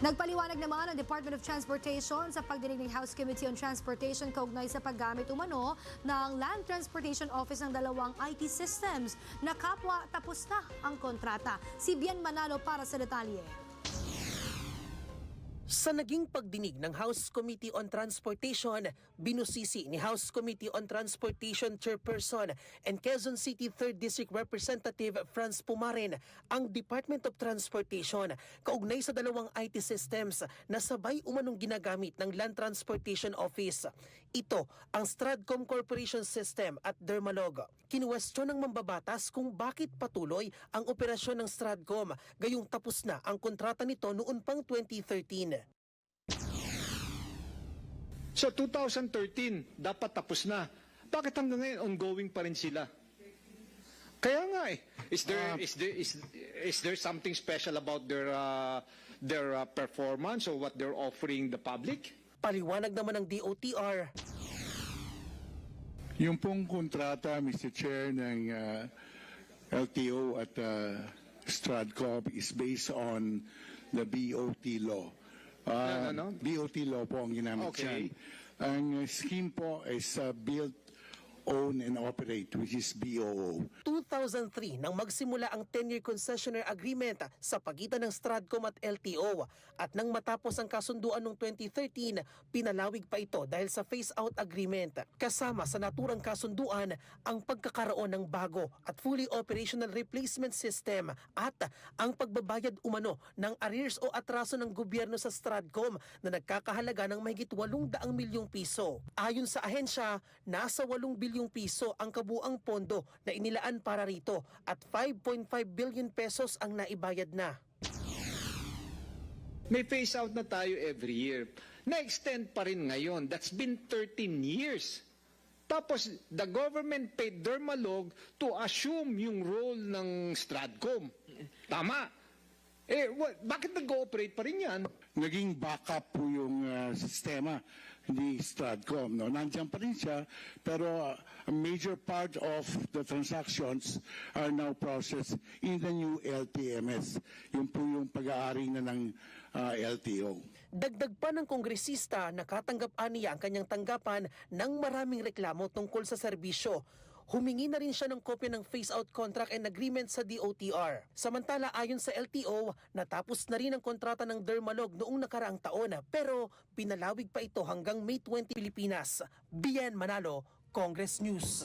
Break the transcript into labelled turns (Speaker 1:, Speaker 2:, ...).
Speaker 1: Nagpaliwanag naman ang Department of Transportation sa pagdinig ng House Committee on Transportation kaugnay sa paggamit umano ng Land Transportation Office ng dalawang IT systems na kapwa tapos na ang kontrata. Si Bien Manalo para sa detalye.
Speaker 2: Sa naging pagdinig ng House Committee on Transportation, binusisi ni House Committee on Transportation Chairperson and Quezon City 3rd District Representative Franz Pumarin ang Department of Transportation kaugnay sa dalawang IT systems na sabay umanong ginagamit ng Land Transportation Office. Ito ang Stradcom Corporation System at Dermalog. Kinuwestiyon ng mambabatas kung bakit patuloy ang operasyon ng Stradcom gayong tapos na ang kontrata nito noon pang 2013.
Speaker 3: So 2013, dapat tapos na. Bakit hanggang ngayon ongoing pa rin sila? Kaya nga eh. Is there something special about their performance or what they're offering the public?
Speaker 2: Paliwanag naman ng DOTR.
Speaker 4: Yung pong kontrata, Mr. Chair, ng LTO at Stradcom is based on the BOT law. BOT law po ang ginamit
Speaker 3: Okay.
Speaker 4: dyan. Ang scheme po is build, own, and operate, which is BOO.
Speaker 2: 2003 nang magsimula ang 10-year concessionaire agreement sa pagitan ng Stradcom at LTO at nang matapos ang kasunduan noong 2013, pinalawig pa ito dahil sa phase-out agreement. Kasama sa naturang kasunduan ang pagkakaroon ng bago at fully operational replacement system at ang pagbabayad umano ng arrears o atraso ng gobyerno sa Stradcom na nagkakahalaga ng mahigit 800 milyong piso. Ayon sa ahensya, nasa 8 bilyong piso ang kabuang pondo na inilaan para rito at 5.5 billion pesos ang naibayad na.
Speaker 3: May phase out na tayo every year. Na-extend pa rin ngayon. That's been 13 years. Tapos, the government paid Dermalog to assume yung role ng Stradcom. Tama. Bakit nag-ooperate pa rin yan?
Speaker 4: Naging backup po yung sistema ni Stradcom. No? Nandiyan pa rin siya, pero a major part of the transactions are now processed in the new LTMS. Yun po yung pag-aari na ng LTO.
Speaker 2: Dagdag pa ng kongresista, nakatanggap niya ang kanyang tanggapan ng maraming reklamo tungkol sa serbisyo. Humingi na rin siya ng kopya ng phase-out contract and agreement sa DOTR. Samantala ayon sa LTO, natapos na rin ang kontrata ng Dermalog noong nakaraang taon pero pinalawig pa ito hanggang May 20 Pilipinas. Bien Manalo, Congress News.